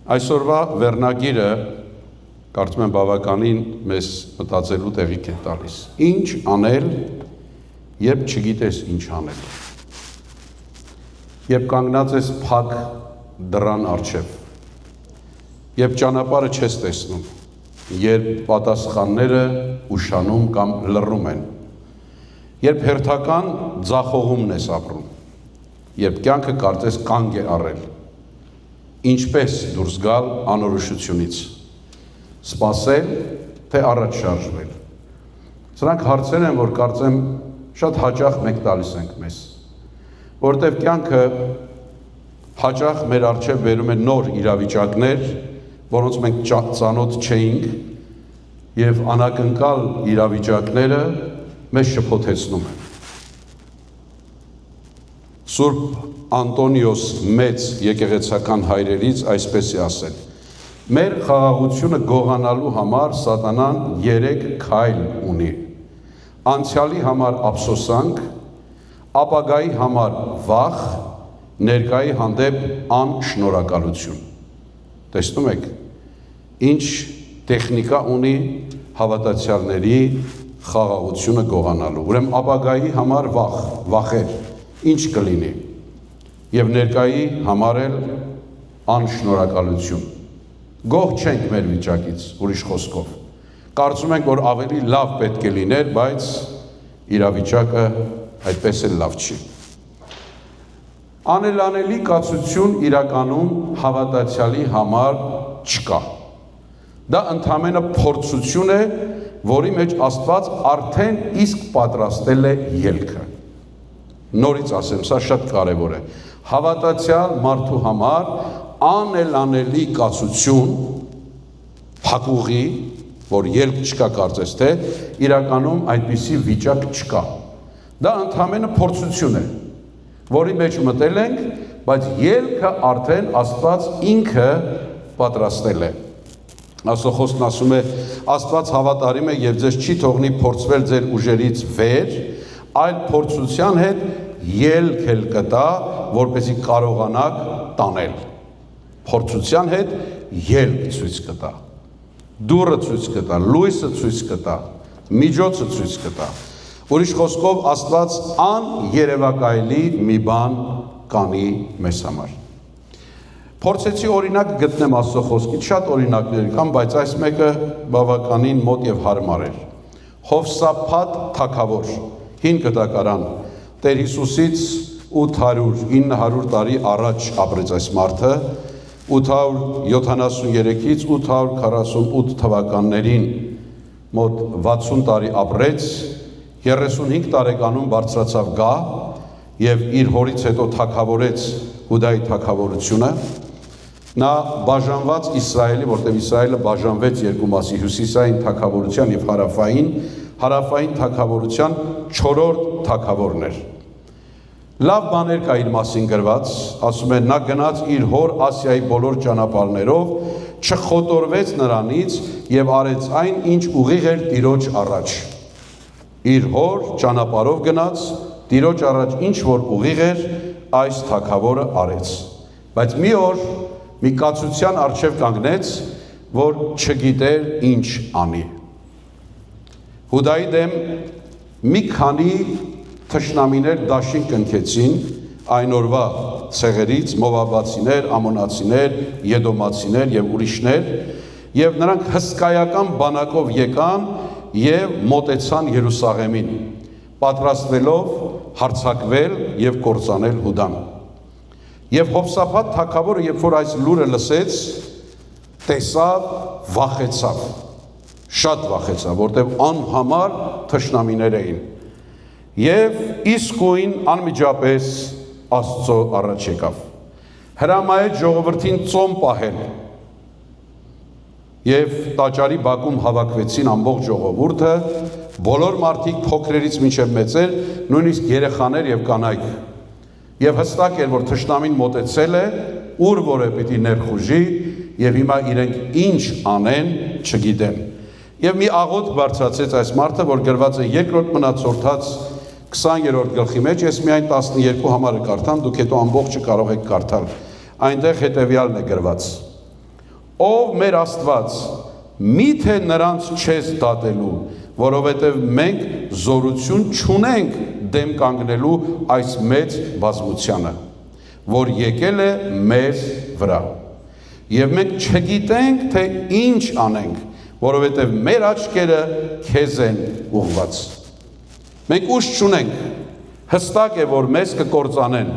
Այսօրվա վերնագիրը կարծում եմ բավականին մեզ մտածելու տեղիք է տալիս։ Ինչ անել, երբ չգիտես ինչ անել։ Երբ կանգնած ես փակ դռան առջև, երբ ճանապարհը չես տեսնում, երբ պատասխանները ուշանում կամ լռում են, երբ հերթական ձախողումն ես ապրում, երբ կյանքը կարծես կանգ է առել, ինչպես դուրս գալ անորոշությունից, սպասել, թե առաջ շարժվել։ Սրանք հարցեր են, որ կարծեմ շատ հաճախ մենք տալիս ենք մեզ, որտեղ կյանքը հաճախ մեր առջև բերում է նոր իրավիճակներ, որոնց մենք ծանոթ չէինք, եւ անակնկալ իրավիճակները մեզ շփոթեցնում են։ Սուրբ Անտոնիոս մեծ եկեղեցական հայրերից այսպես է ասել. մեր խաղաղությունը գողանալու համար սատանան 3 քայլ ունի. անցյալի համար ափսոսանք, ապագայի համար վախ, ներկայի հանդեպ անշնորհակալություն։ Տեսնում եք, ինչ տեխնիկա ունի հավատացյալների խաղաղությունը գողանալու։ Ուրեմն ապագայի համար վախ, վախեր, ինչ կլինի, եւ ներկայի համար էլ անշնորհակալություն։ Գող չենք մեր վիճակից, ուրիշ խոսքով։ Կարծում ենք, որ ավելի լավ պետք է լիներ, բայց իրավիճակը այդպես էլ լավ չի։ Անելանելի կացություն իրականում հավատացյալի համար չկա։ Դա ընդամենը փորձություն է, որի մեջ Աստված արդեն իսկ պատրաստել է ելքը։ Նորից ասեմ, սա շատ կարևոր է։ Հավատացյալ մարդու համար անելանելի կացություն, փակուղի, որ ելք չկա կարծես թե, իրականում այդպիսի վիճակ չկա։ Դա ընդամենը փորձություն է, որի մեջ մտել ենք, բայց ելքը արդեն Աստված ինքը պատրաստել է։ Աստծո ասում է, Աստված հավատարիմ է եւ ձեզ չի թողնի փորձվել ձեր ուժերից վեր, այլ փորձության հետ ելք էլ կտա, որպեսզի կարողանաք տանել։ Փորձության հետ ելք ցույց կտա, դուռը ցույց կտա, լույսը ցույց կտա, միջոցը ցույց կտա։ Ուրիշ խոսքով Աստված աներևակայելի մի բան կանի մեզ համար։ Փորձեցի օրինակ գտնեմ Աստծո խոսքից, շատ օրինակներ կան, բայց այս մեկը բավականին մոտ եւ հարմար էր։ Հովսափատ թագավոր, հին կտակարան, Տեր Հիսուսից 800-900 տարի առաջ ապրեց այս մարդը, 873-ից 848 թվականներին մոտ 60 տարի ապրեց, 35 տարեկանում բարձրացավ գահ եւ իր հորից հետո թագավորեց Հուդայի թագավորությունը։ Նա բաժանված Իսրայելի, որտեղ Իսրայելը բաժանվեց երկու մասի, հյուսիսային թագավորության եւ հարավային թագավորության 4-րդ թագավորն էր։ Լավ բաներ կա իր մասին գրված, ասում է նա գնաց իր հոր Ասիայի բոլոր ճանապարհներով, չխոտորվեց նրանից եւ արեց այն, ինչ ուղիղ էր Տիրոջ առաջ։ Իր հոր ճանապարհով գնաց, Տիրոջ առաջ ինչ որ ուղիղ էր, այս թագավորը արեց։ Բայց մի օր մի կացության առջև կանգնեց, որ չգիտեր ինչ անի։ Հուդայի դեմ մի քանի թշնամիներ դաշին կնքեցին այն օրվա ցեղերից, մովաբացիներ, ամոնացիներ, եդոմացիներ եւ ուրիշներ, եւ նրանք հսկայական բանակով եկան եւ մոտեցան Երուսաղեմին, պատրաստվելով հարձակվել եւ կործանել Հուդան։ Եվ Հովսափատ թագավորը, երբ որ այս լուրը լսեց, տեսավ, վախեցավ, շատ վախեցավ, որտեղ անհամար թշնամիներ էին։ Եվ իսկույն անմիջապես Աստծո առաջ եկավ։ Հրամայեց ժողովրդին ծոմ պահել։ Եվ տաճարի բակում հավաքվեցին ամբողջ ժողովուրդը, բոլոր մարդիկ փոքրերից մինչև մեծեր, նույնիսկ երեխաներ եւ կանայք։ Եվ հստակ էր, որ թշնամին մոտեցել է, ուր որ է պիտի ներխուժի, եւ հիմա իրենք ինչ անեն չգիտեն։ Եվ մի աղոթք բարձրացեց այս մարդը, որ գրված է երկրորդ մնացորդաց 20-րդ գլխի մեջ, ես միայն 12 համարը կարդամ, դուք հետո ամբողջը կարող եք կարդալ։ Այնտեղ հետևյալն է գրված. ով մեր Աստված, միթե նրանց չես դատելու, որովհետև մենք զորություն չունենք դեմ կանգնելու այս մեծ բազմությանը, որ եկել է մեզ վրա։ Եվ մենք չգիտենք, թե ինչ անենք, որովհետև մեր աչքերը քեզ են ուղղված։ Մենք ուժ չունենք, հստակ է, որ մեզ կկործանեն,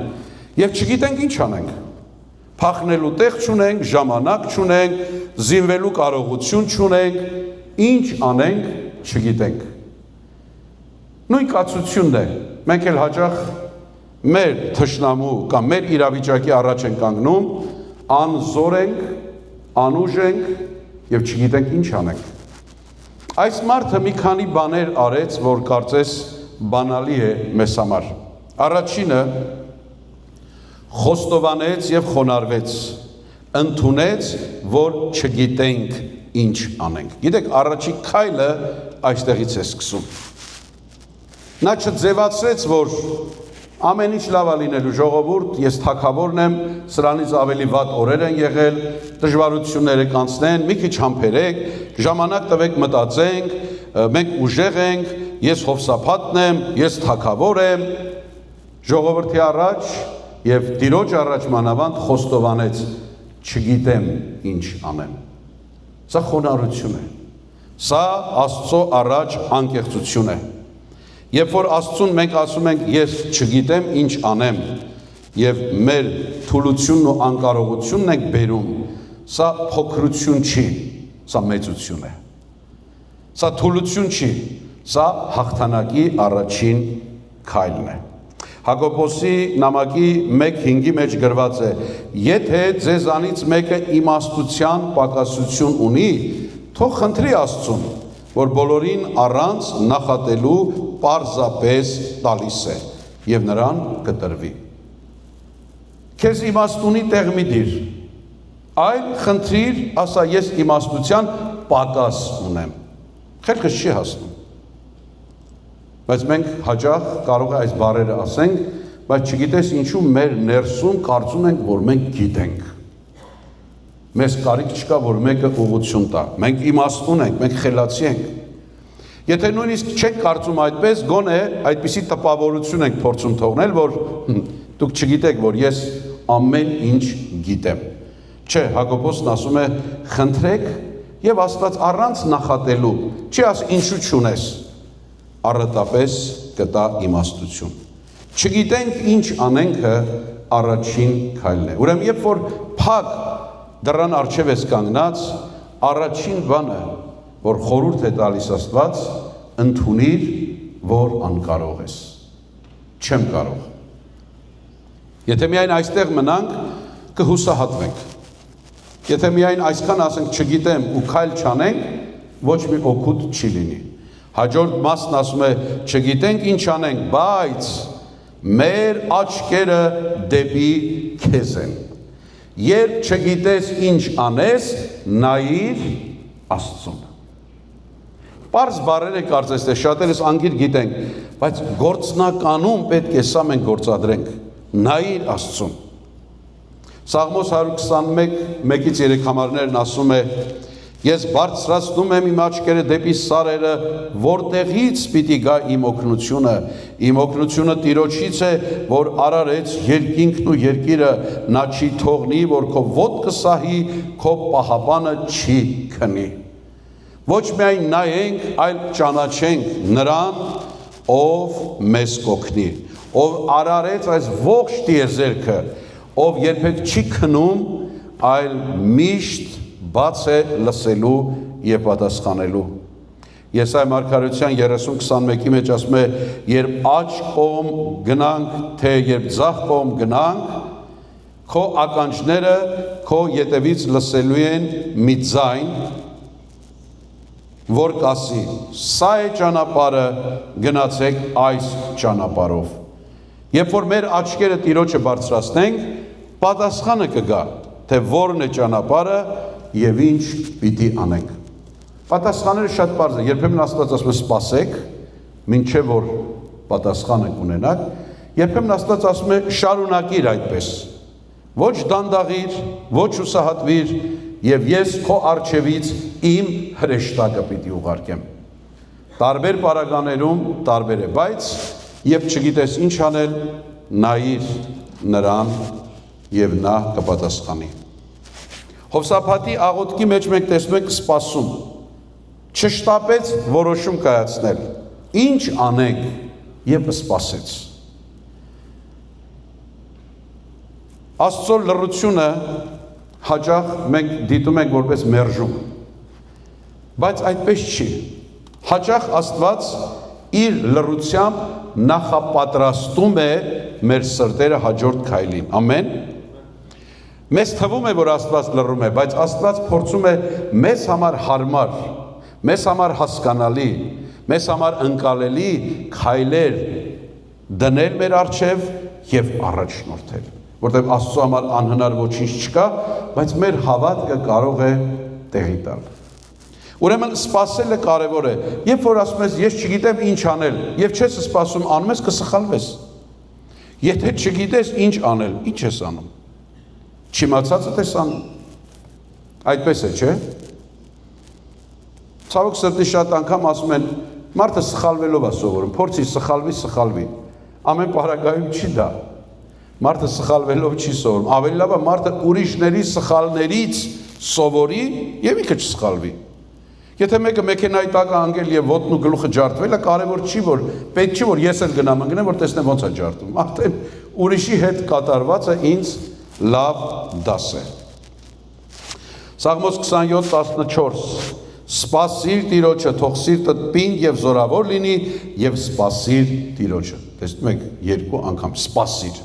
եւ չգիտենք ինչ անենք։ Փախնելու տեղ չունենք, ժամանակ չունենք, զինվելու կարողություն չունենք, ինչ անենք չգիտենք։ Նույն կացությունն է, մենք էլ հաճախ մեր թշնամու կամ մեր իրավիճակի առաջ ենք կանգնում, անզոր ենք, անուժ ենք եւ չգիտենք ինչ անենք։ Այս մարդը մի քանի բաներ արեց, որ կարծես բանալի է մեզ համար։ Առաջինը խոստովանեց եւ խոնարհվեց, ընդունեց, որ չգիտենք ինչ անենք։ Գիտեք, առաջի քայլը այստեղից է սկսում։ Նա չձևացրեց, որ ամեն ինչ լավ է լինելու, ժողովուրդ, ես թագավորն եմ, սրանից ավելի վատ օրեր են եղել, դժվարությունները կանցնեն, մի քիչ համբերեք, ժամանակ տվեք մտածենք, մենք ուժեղ ենք, ես հովսափատն եմ, ես թագավոր եմ, ժողովրդի առաջ եւ Տիրոջ առաջ մանավանդ խոստովանեց, չգիտեմ ինչ անեմ։ Սա խոնարհություն է։ Սա Աստծո առաջ անկեղծություն է։ Երբ որ Աստծուն մենք ասում ենք ես չգիտեմ ինչ անեմ եւ մեր թուլությունն ու անկարողությունն ենք բերում, սա փոքրություն չի, սա մեծություն է։ Սա թուլություն չի, սա հաղթանակի առաջին քայլն է։ Հակոբոսի նամակի 1:5-ի մեջ գրված է. եթե ձեզանից մեկը իմաստության պակասություն ունի, թող խնդրի Աստծուն, որ բոլորին առանց նախատելու պարզապես տալիս է եւ նրան կտրվի։ Քեզ իմաստունի տեղ մի դիր, այլ խնդրիր, ասա ես իմաստության պակաս ունեմ։ Խելքս չի հասնում։ Բայց մենք հաճախ կարող է այս բառերը ասենք, բայց չգիտես ինչու մեր ներսում կարծում ենք, որ մենք գիտենք։ Մեզ կարիք չկա, որ մեկը ուղղություն տա։ Մենք իմաստուն ենք, մենք խելացի ենք։ Եթե նույնիսկ չենք կարծում այդպես, գոնե այդպիսի տպավորություն ենք փորձում թողնել, որ դուք չգիտեք, որ ես ամեն ինչ գիտեմ։ Չէ, Հակոբոսն ասում է, խնդրեք եւ Աստված առանց նախատելու, չի աս ինչու չունես, առատապես կտա իմաստություն։ Չգիտենք ինչ անենքը առաջին քայլն է։ Ուրեմն երբ որ փակ դռան առջև ես կանգնած, առաջին բանը, որ խորհուրդ է տալիս Աստված, ընդունիր, որ անկարող ես։ Չեմ կարող։ Եթե միայն այստեղ մնանք, կհուսահատվենք։ Եթե միայն այսքան ասենք չգիտեմ ու քայլ չանենք, ոչ մի օգուտ չի լինի։ Հաջորդ մասն ասում է, չգիտենք ինչ անենք, բայց մեր աչքերը դեպի քեզ են։ Երբ չգիտես ինչ անես, նայիր Աստծուն։ Պարզ բառեր է կարծես թե շատերս անգիր գիտենք, բայց գործնականում պետք է սա մենք գործադրենք։ Նայիր Աստծուն։ Սաղմոս 121:1-3 համարներն ասում է. Ես բարձրացնում եմ իմ աչքերը դեպի սարերը, որտեղից պիտի գա իմ օգնությունը Տիրոջից է, որ արարեց երկինքն ու երկիրը, նա չի թողնի, որ քո ոտքը սահի, քո պահապանը չի քնի։ Ոչ միայն նայենք, այլ ճանաչենք նրան, ով մեզ կօգնի, ով արարեց այս ողջ տիեզերքը, ով երբեք չի քնում, այլ միշտ բաց է լսելու եւ պատասխանելու։ Եսայ մարգարեության 30:21-ի մեջ ասում է, երբ աջ կողմ գնանք, թե երբ ձախ կողմ գնանք, քո ականջները քո ետևից լսելու են մի ձայն, որ կասի, սա է ճանապարհը, գնացեք այս ճանապարհով։ Երբ որ մեր աչքերը Տիրոջը բարձրացնենք, պատասխանը կգա, թե որն է ճանապարհը եւ ինչ պիտի անենք։ Պատասխանները շատ պարզ է, երբեմն Աստված ասում է սպասեք, մինչև որ պատասխանը կունենաք, երբեմն Աստված ասում է շարունակիր այդպես։ Ոչ դանդաղիր, ոչ հուսահատվիր, եւ ես քո արջևից իմ հրեշտակը պիտի ուղարկեմ։ Տարբեր պարագաներում տարբեր է, բայց երբ չգիտես ինչ անել, նայիր նրան եւ նա կպատասխանի։ Հովսափաթի աղոթքի մեջ մենք տեսնում ենք սպասում, չշտապեց որոշում կայացնել, ինչ անենք եւ սպասեց։ Աստծո լռությունը հաճախ մենք դիտում ենք որպես մերժում, բայց այդպես չի։ Հաճախ Աստված իր լռությամբ նախապատրաստում է մեր սրտերը հաջորդ քայլին։ Ամեն։ Մեզ թվում է, որ Աստված լռում է, բայց Աստված փորձում է մեզ համար հարմար, մեզ համար հասկանալի, մեզ համար ընկալելի քայլեր դնել մեր առջև եւ առաջնորդել, որտեղ Աստծո համար անհնար ոչինչ չկա, բայց մեր հավատքը կարող է տեղի տալ։ Ուրեմն սպասելը կարևոր է, երբ որ ասում ես ես չգիտեմ ինչ անել, եւ չես սպասում, անում ես կսխալվես։ Եթե չգիտես ինչ անել, ինչ ես անում։ Չիմացածը ես անում։ Այդպես է, չէ՞։ Ցավոք սրտի շատ անգամ ասում են, մարդը սխալվելով է սովորում, փորձի սխալվի։ Ամեն պարագայում չի դա։ Մարդը սխալվելով չի սովորում։ Ավելի լավ է մարդը ուրիշների սխալներից սովորի եւ ինքը չսխալվի։ Եթե մեկը մեքենայի տակ անգել եւ ոտն ու գլուխը ջարդվել է, կարեւոր չի, որ պետք չի, որ ես էլ գնամ ընկնեմ, որ տեսնեմ ոնց է ջարդում։ Արդեն ուրիշի հետ կատարվածը ինձ լավ դաս է։ Սաղմոս 27:14 Սպասիր Տիրոջը, թող սիրտդ պինդ եւ զորավոր լինի եւ սպասիր Տիրոջը։ Տեսնում եք երկու անգամ սպասիր։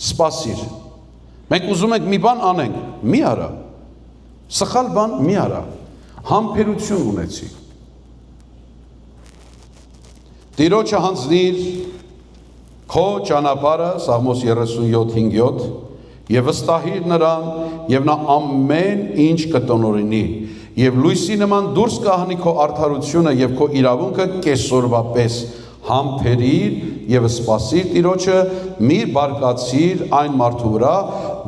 Սպասիր։ Մենք ուզում ենք մի բան անենք, մի արա։ Սխալ բան մի արա։ Համբերություն ունեցի։ Տիրոջը հանձնիր քո ճանապարհը, Սաղմոս 37:5 եւ վստահիր նրան, եւ նա ամեն ինչ կտոնորինի, եւ լույսի նման դուրս կհանի քո արդարությունը եւ քո իրավունքը կեսօրվա պես։ Համբերիր եւ սպասիր Տիրոջը, մի բարկացիր այն մարդու վրա,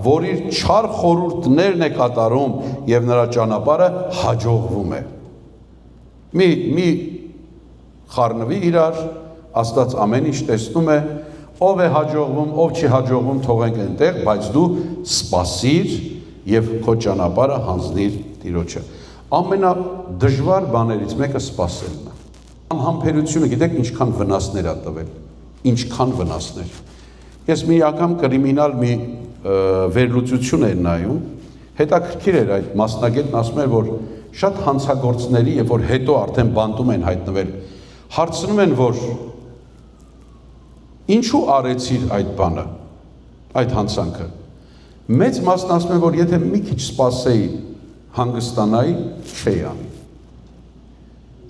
որ իր չար խորհուրդներն է կատարում եւ նրա ճանապարհը հաջողվում է։ Մի խառնվի իրար, Աստված ամեն ինչ տեսնում է, ով է հաջողվում, ով չի հաջողվում, թողենք այնտեղ, բայց դու սպասիր եւ քո ճանապարհը հանձնիր Տիրոջը։ Ամենադժվար բաներից մեկը սպասելն է։ Անհամբերությունը գիտեք ինչքան վնասներ է տվել, ինչքան վնասներ։ Ես մի անգամ կրիմինալ մի վերլուծություն էր նայում, հետաքրքիր էր այդ մասնագետն ասում էր, որ շատ հանցագործների, երբ որ հետո արդեն բանտում են հայտնվել, հարցնում են, որ ինչու արեցիր այդ բանը, այդ հանցանքը։ Մեծ մասն ասում է, որ եթե մի քիչ սպասեի, հանգստանայի, չէի անի։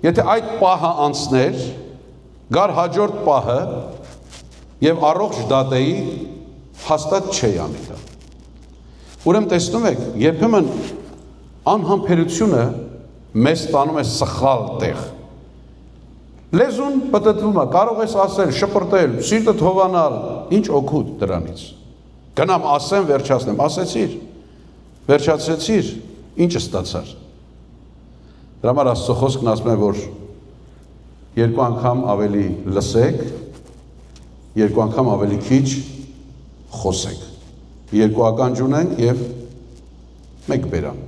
Եթե այդ պահը անցներ, գար հաջորդ պահը եւ առողջ դատեի, հաստատ չէի անի դա։ Ուրեմն տեսնում եք, երբեմն անհամբերությունը մեզ տանում է սխալ տեղ։ Լեզուն պտտվում է, կարող ես ասել, շպրտել, սիրտդ հովանալ, ինչ օգուտ դրանից։ Գնամ ասեմ, վերջացնեմ, ասեցիր, վերջացրեցիր, ինչը ստացար։ Դրա համար Աստծո խոսքն ասում է, որ երկու անգամ ավելի լսեք, երկու անգամ ավելի քիչ խոսեք։ Երկու ականջ ունենք եւ մեկ բերան։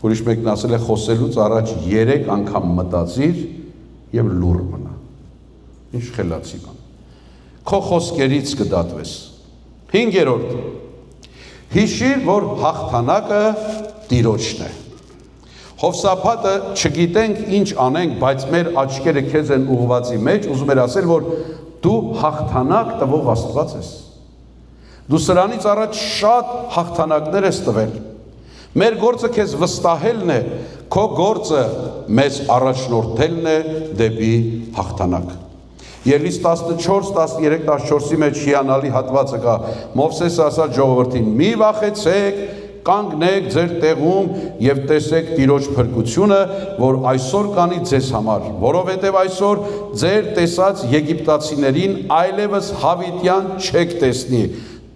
Ուրիշ մեկն ասել է խոսելուց առաջ 3 անգամ մտածիր եւ լուռ մնա։ Ինչ խելացի բան։ Քո խոսքերից կդատվես։ 5-րդ Հիշիր, որ հաղթանակը Տիրոջն է։ Հովսափաթը չգիտենք ինչ անենք, բայց մեր աչքերը քեզ են ուղղվածի մեջ, ուզում էր ասել, որ դու հաղթանակ տվող Աստված ես։ Դու սրանից առաջ շատ հաղթանակներ ես տվել։ Մեր գործը քեզ վստահելն է, քո գործը մեզ առաջնորդելն է դեպի հաղթանակ։ Ելից 14-13-14-ի մեջ հիանալի հատվածը կա, Մովսեսը ասաց ժողովրդին, մի վախեցեք, կանգնեք ձեր տեղում եւ տեսեք Տիրոջ փրկությունը, որ այսօր կանի ձեզ համար, որովհետեւ այսօր ձեր տեսած եգիպտացիներին այլևս հավիտյան չեք տեսնի,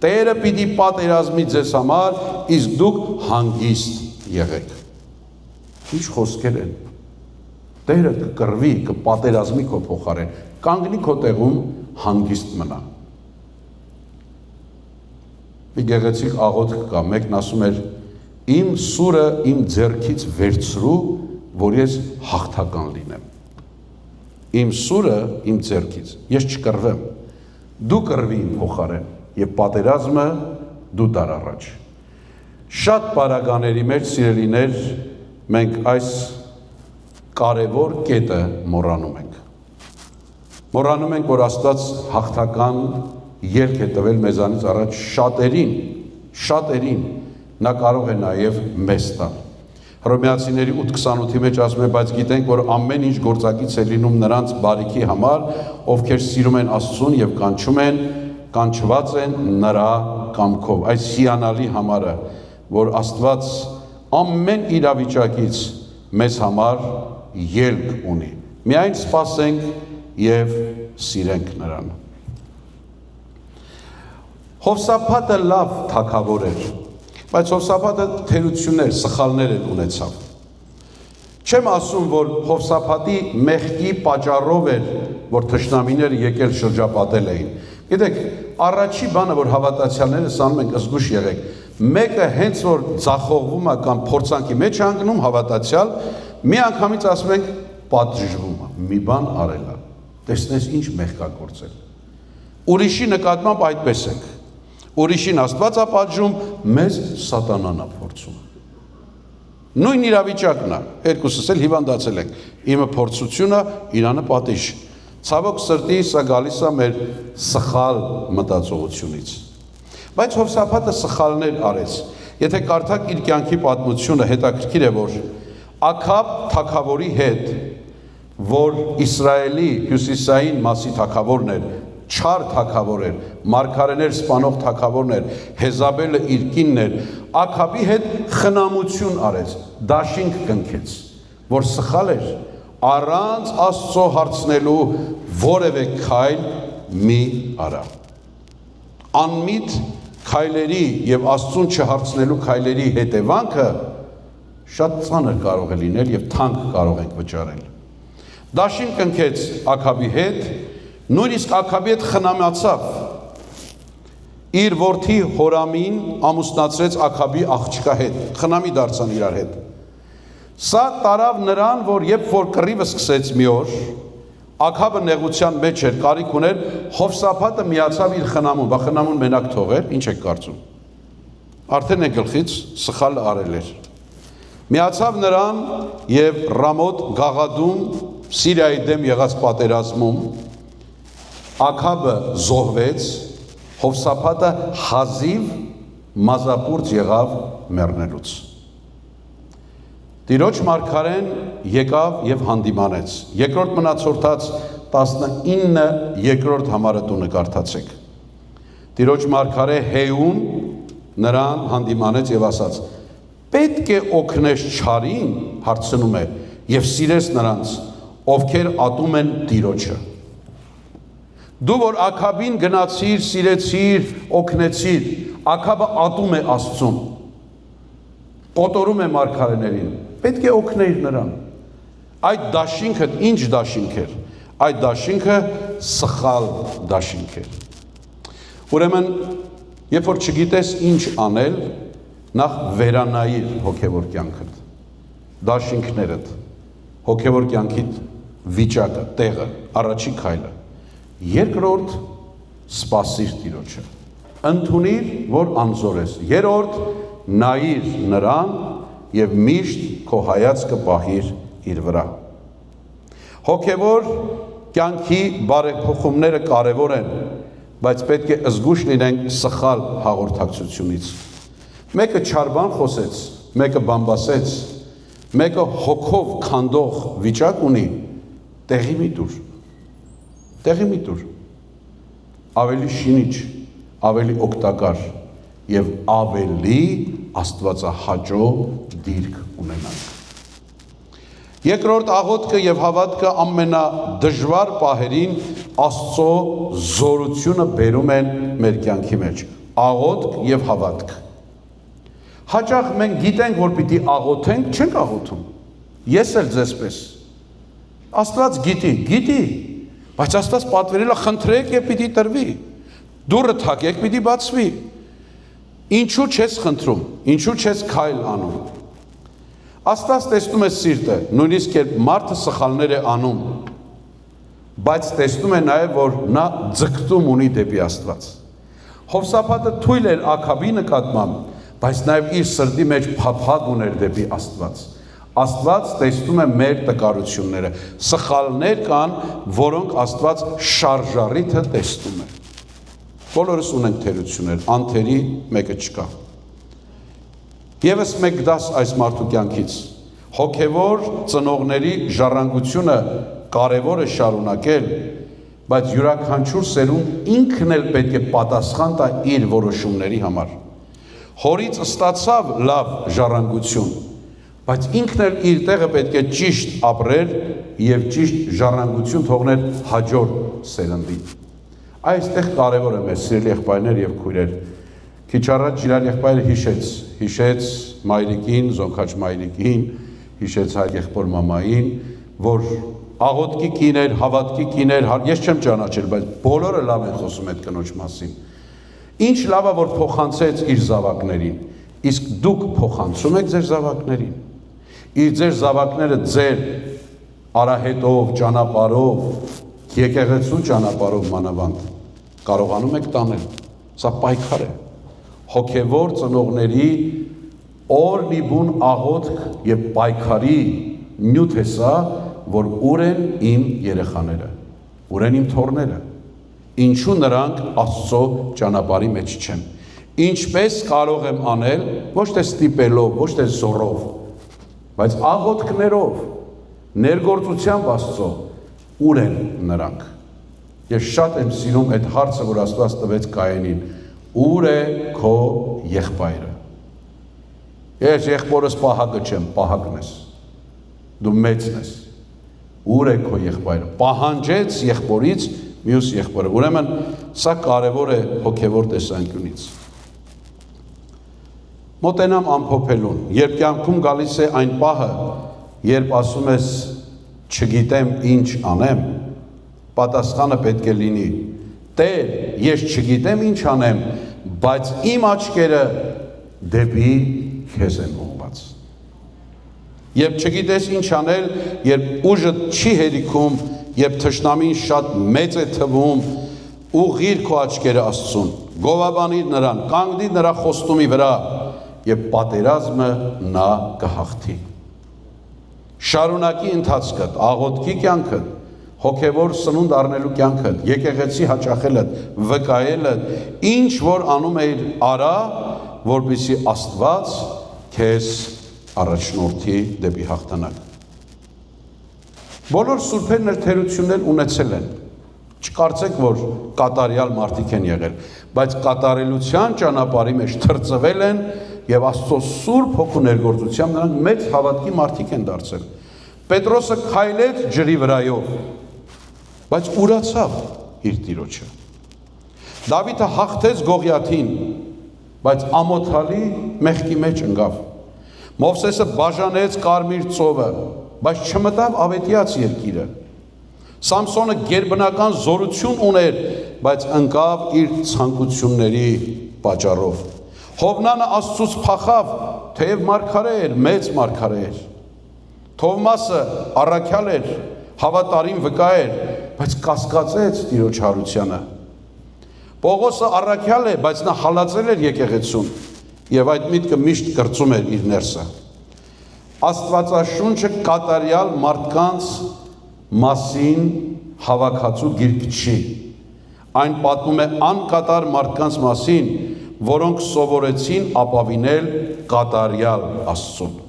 Տերը պիտի պատերազմի ձեզ համար, իսկ դուք հանգիստ եղեք։ Ինչ խոսքեր են։ Տերը կկռվի, կպատերազմի քո փոխարեն, կանգնի քո տեղում, հանգիստ մնա։ Մի գեղեցիկ աղոթք կա, մեկն ասում էր. իմ սուրը իմ ձեռքից վերցրու, որ ես հաղթական լինեմ։ Իմ սուրը իմ ձեռքից, ես չկռվեմ, դու կռվի իմ փոխարեն եւ պատերազմը դու դար առաջ։ Շատ պարագաների մեջ, սիրելիներ, մենք այս կարևոր կետը մոռանում ենք։ Մոռանում ենք, որ Աստված հաղթական ելք է տվել մեզանից առաջ շատերին, նա կարող է նաև մեզ տալ։ Հռոմեացիների 8:28-ի մեջ ասում է, բայց գիտենք, որ ամեն ինչ գործակից է լինում նրանց բարիքի համար, ովքեր սիրում են Աստծուն եւ կանչված են նրա կամքով։ Այս հիանալի համարը, որ Աստված ամեն իրավիճակից մեզ համար ելք ունի։ Միայն սպասենք եւ սիրենք նրան։ Հովսափատը լավ թագավոր էր, բայց Հովսափատը թերություններ, սխալներ ունեցավ։ Չեմ ասում, որ Հովսափատի մեղքի պատճառով էր, որ թշնամիները եկել շրջապատել էին։ Գիտեք, առաջի բանը, որ հավատացյալները սանում ենք, զգուշ եղեք, մեկը հենց որ ձախողվում է կամ փորձանքի մեջ է ընկնում հավատացյալ, մի անգամից ասում ենք պատժվում է, մի բան արել է, տեսնես ինչ մեղք է գործել։ Ուրիշի նկատմամբ այդպես ենք։ Ուրիշին Աստված է պատժում, մեզ սատանան է փորձում։ Նույն իրավիճակն է, երկուսս էլ հիվանդացել ենք, իմը փորձությունը, իրանը պատիժ։ Ցավոք սրտի սա գալիս է մեր սխալ մտածողությունից։ Բայց Հովսափատը սխալներ արեց։ Եթե կարդաք իր կյանքի պատմությունը, հետաքրքիր է, որ Աքաբ թագավորի հետ, որ Իսրայելի հյուսիսային մասի թագավորն էր, չար թագավոր էր, մարգարեներ սպանող թագավորն էր, Հեզաբելը իր կինն էր, Աքաբի հետ խնամություն արեց, դաշինք կնքեց, որ սխալ էր, առանց Աստծո հարցնելու որևէ քայլ մի արա։ Անմիտ քայլերի եւ Աստծուն չհարցնելու քայլերի հետևանքը շատ ծանր կարող է լինել եւ թանկ կարող ենք վճարել։ Դաշինք կնքեց Աքաբի հետ, նույնիսկ Աքաբի հետ խնամացավ, իր որդի Հորամին ամուսնացրեց Աքաբի աղջկա հետ, խնամի դարձան իրար հետ։ Սա տարավ նրան, որ երբ որ կռիվը սկսեց մի օր, Աքաբը նեղության մեջ էր, կարիք ուներ, Հովսափատը միացավ իր խնամուն, բա խնամուն մենակ թողեր, ինչ եք կարծում։ Արդեն է գլխից սխալը արել էր։ Միացավ նրան եւ Ռամոտ Գաղադում Սիրիայի դեմ եղած պատերազմում Աքաբը զոհվեց, Հովսափատը հազիվ մազապուրծ եղավ մեռնելուց։ Տիրոջ մարգարեն եկավ եւ հանդիմանեց։ Երկրորդ մնացորդած 19 երկրորդ համարը տունը կարդացեք։ Տիրոջ մարգարե Հեյուն նրան հանդիմանեց եւ ասաց. պետք է օգնես չարին, հարցնում է, եւ սիրես նրանց, ովքեր ատում են Տիրոջը։ Դու որ Աքաբին գնացիր, սիրեցիր, օգնեցիր, Աքաբը ատում է Աստծուն, կոտորում է մարգարեներին, պետք է օգնեիր նրան։ Այդ դաշինքը ինչ դաշինք էր։ Այդ դաշինքը սխալ դաշինք էր։ Ուրեմն, երբ որ չգիտես ինչ անել, նախ վերանայիր հոգևոր կյանքդ, դաշինքներդ, հոգևոր կյանքիդ վիճակը, տեղը, առաջի քայլը։ Երկրորդ, սպասիր Տիրոջը։ Ընդունիր, որ անզոր ես։ Երրորդ, նայիր նրան եւ միշտ քո հայացքը պահիր իր վրա։ Հոգևոր կյանքի բարեփոխումները կարևոր են, բայց պետք է զգուշ լինենք սխալ հաղորդակցությունից։ Մեկը չար բան խոսեց, մեկը բամբասեց, մեկը հոգով քանդող վիճակ ունի, տեղի մի տուր։ Տեղի մի տուր։ Ավելի շինիչ, ավելի օգտակար եւ ավելի աստվածահաճո դիրք ունենանք։ Երկրորդ աղոթքը եւ հավատքը ամենադժվար պահերին Աստծո զորությունը բերում են մեր կյանքի մեջ։ աղոթք եւ հավատք։ Հաճախ մենք գիտենք, որ պիտի աղոթենք, չենք աղոթում։ Ես էլ ձեզպես։ Աստված գիտի, բայց Աստված պատվիրել է խնդրեք եւ պիտի տրվի։ Դուռը թակեք, պիտի բացվի։ Ինչու չես խնդրում, ինչու չես քայլ անում։ Աստված տեսնում է սիրտը, նույնիսկ երբ մարդը սխալներ է անում, բայց տեսնում է նաև, որ նա ձգտում ունի դեպի Աստված։ Հովսափատը թույլ էր Աքաբի նկատմամբ, բայց նաև իր սրտի մեջ փափագ ուներ դեպի Աստված։ Աստված տեսնում է մեր տկարությունները, սխալներ կան, որոնք Աստված շարժառիթը տեսնում է։ Բոլորս ունենք թերություններ, անթերի մեկը չկա։ Եվս մեկ դաս այս մարդու կյանքից, հոգևոր ծնողների ժառանգությունը կարևոր է շարունակել, բայց յուրաքանչյուր սերունդ ինքն էլ պետք է պատասխան տա իր որոշումների համար։ Հորից ստացավ լավ ժառանգություն, բայց ինքն էլ իր տեղը պետք է ճիշտ ապրեր եւ ճիշտ ժառանգություն թողներ հաջորդ սերնդին։ Այստեղ կարևոր է մեր սիրելի եղբայրներ եւ քույրեր։ Քիչ առաջ իրար եղբայրը հիշեց մայրիկին, զոնքաչ մայրիկին, հիշեց հայր եղբոր մամային, որ աղոթքի կիներ, հավատքի կիներ, ես չեմ ճանաչել, բայց բոլորը լավ են խոսում այդ կնոջ մասին։ Ինչ լավ է, որ փոխանցեց իր զավակներին, իսկ դուք փոխանցում եք ձեր զավակներին։ Իր ձեր զավակները ձեր արահետով, ճանապարհով, եկեղեցու ճանապարհով մանավանդ կարողանում եք տանել։ Սա պայքար է։ Հոգևոր ծնողների օրնիբուն աղոթք եւ պայքարի նյութ է սա, որ ուր են իմ երեխաները, ուր են իմ թոռները, ինչու նրանք Աստծո ճանապարհի մեջ չեն, ինչպես կարող եմ անել, ոչ թե ստիպելով, ոչ թե զորով, բայց աղոթքներով, ներգործությամբ Աստծո, ուր են նրանք։ Ես շատ եմ սիրում այդ հարցը, որ Աստված տվեց Կայենին, ուր է քո եղբայրը։ Ես եղբորս պահակը չեմ, պահակն ես, դու մեծն ես, ուր է քո եղբայրը, պահանջեց եղբորից մյուս եղբորը, ուրեմն սա կարևոր է հոգևոր տեսանկյունից։ Մոտենամ ամփոփելուն, երբ կյանքում գալիս է այն պահը, երբ ասում ես չգիտեմ ինչ անեմ, պատասխանը պետք է լինի, Տեր, ես չգիտեմ ինչ անեմ, բայց իմ աչքերը դեպի քեզ են ուղղված։ Երբ չգիտես ինչ անել, երբ ուժը չի հերիքում, երբ թշնամին շատ մեծ է թվում, ուղղիր քո աչքերը Աստծուն, գովաբանիր նրան, կանգնիր նրա խոստումի վրա եւ պատերազմը նա կհաղթի։ Շարունակի ընթացքդ, աղոթքի կյանքդ, հոգևոր սնունդ առնելու կյանքդ, եկեղեցի հաճախելդ, վկայելդ, ինչ որ անում էիր արա, որպեսզի Աստված քեզ առաջնորդի դեպի հաղթանակ։ Բոլոր սուրբերն էլ թերություններ ունեցել են։ Չկարծեք, որ կատարյալ մարդիկ են եղել, բայց կատարելության ճանապարհի մեջ թրծվել են եւ Աստծո սուրբ հոգու ներգործությամբ նրանք մեծ հավատքի մարդիկ են դարձել։ Պետրոսը քայլեց ջրի վրայով, բայց ուրացավ իր տիրոջը։ Դավիթը հաղթեց Գողիաթին, բայց ամոթալի մեղքի մեջ ընկավ։ Մովսեսը բաժանեց Կարմիր ծովը, բայց չմտավ Ավետիաց երկիրը։ Սամսոնը գերբնական զորություն ուներ, բայց ընկավ իր ցանկությունների պատճառով։ Հովնանը Աստծուց փախավ, թեև մարգարե էր, մեծ մարգարե էր։ Թովմասը առաքյալ էր, հավատարիմ վկա էր, բայց կասկածեց Տիրոջ հարությանը։ Պողոսը առաքյալ է, բայց նա հալածել էր եկեղեցուն եւ այդ միտքը միշտ կրծում էր իր ներսը։ Աստվածաշունչը կատարյալ մարդկանց մասին հավաքածու գիրք չի։ Այն պատմում է անկատար մարդկանց մասին, որոնք սովորեցին ապավինել կատարյալ Աստծուն։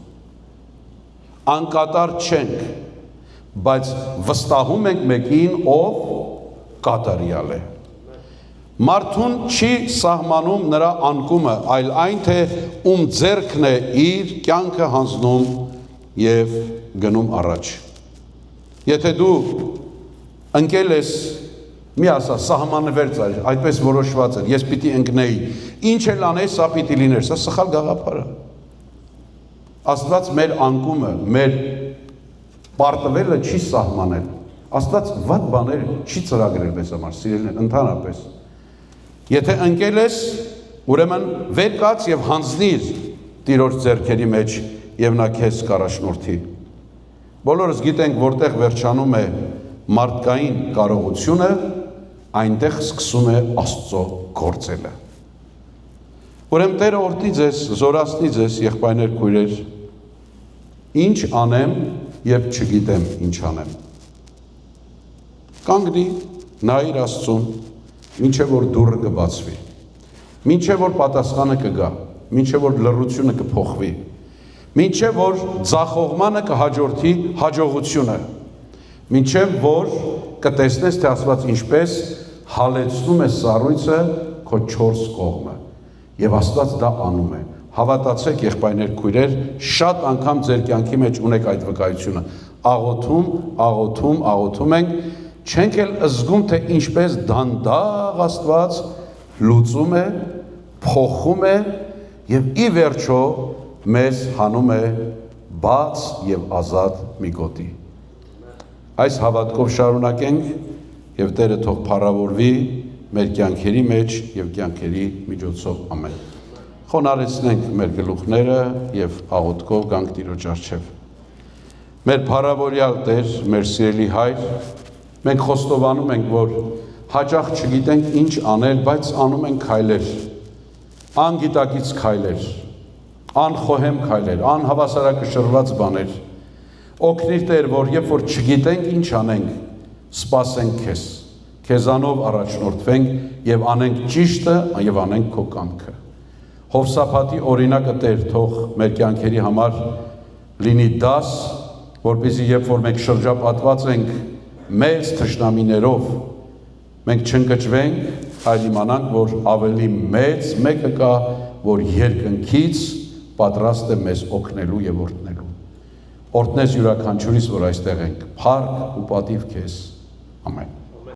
Անկատար չենք, բայց վստահում ենք մեկին, ով կատարյալ է։ Մարդուն չի սահմանում նրա անկումը, այլ այն թե ում ձեռքն է իր կյանքը հանձնում եւ գնում առաջ։ Եթե դու ընկել ես Մի ասա, սահմանվերց էր, այդպես որոշված էր, ես պիտի ընկնեի, ինչ էլ անեի, սա պիտի լիներ, սա սխալ գաղափար է։ Աստված մեր անկումը, մեր պարտվելը չի սահմանել, Աստված վատ բաներ չի ծրագրել մեզ համար, սիրելիներ, ընդհանրապես։ Եթե ընկել ես, ուրեմն վեր կաց եւ հանձնիր Տիրոջ ձեռքերի մեջ եւ նա քեզ կառաջնորդի։ Բոլորս գիտենք, որտեղ վերջանում է մարդկային կարողությունը, այնտեղ սկսում է Աստծո գործելը։ Ուրեմն Տերը օրհնի ձեզ, զորացնի ձեզ, եղբայրներ, քույրեր, ինչ անեմ եւ չգիտեմ ինչ անեմ։ Կանգնի, նայիր Աստծուն, մինչև որ դուռը կբացվի, մինչև որ պատասխանը կգա, մինչև որ լռությունը կփոխվի, մինչև որ ձախողմանը կհաջորդի հաջողությունը, մինչև որ կտեսնես, թե Աստված ինչպես հալեցնում է սառույցը քո 4 կողմը, եւ Աստված դա անում է։ Հավատացեք, եղբայրներ, քույրեր, շատ անգամ ձեր կյանքի մեջ ունեք այդ վկայությունը։ Աղոթում ենք, չենք էլ զգում, թե ինչպես դանդաղ Աստված լուծում է, փոխում է եւ ի վերջո մեզ հանում է բաց եւ ազատ մի գոտի։ Այս հավատքով շարունակենք եւ Տերը թող փառավորվի մեր կյանքերի մեջ եւ կյանքերի միջոցով, ամեն։ Խոնարհեցնենք մեր գլուխները եւ աղոթքով գանք Տիրոջ առջև։ Մեր փառավորյալ Տեր, մեր սիրելի Հայր, մենք խոստովանում ենք, որ հաճախ չգիտենք ինչ անել, բայց անում ենք քայլեր, անգիտակից քայլեր, անխոհեմ քայլեր, անհավասարակշռված բաներ։ Օգնիր Տեր, որ երբ որ չգիտենք ինչ անենք, սպասենք քեզ, քեզանով առաջնորդվենք եւ անենք ճիշտը եւ անենք քո կամքը։ Հովսափաթի օրինակը Տեր, թող մեր կյանքերի համար լինի դաս, որպեսզի երբ որ մենք շրջապատված ենք մեծ թշնամիներով, մենք չընկճվենք, այլ իմանանք, որ ավելի մեծ մեկը կա, որ երկնքից պատրաստ է մեզ օգնելու եւ օրհնելու։ Օրհնես յուրաքանչյուրիս, որ այստեղ ենք, փառք ու պատիվ քեզ։ Ամեն։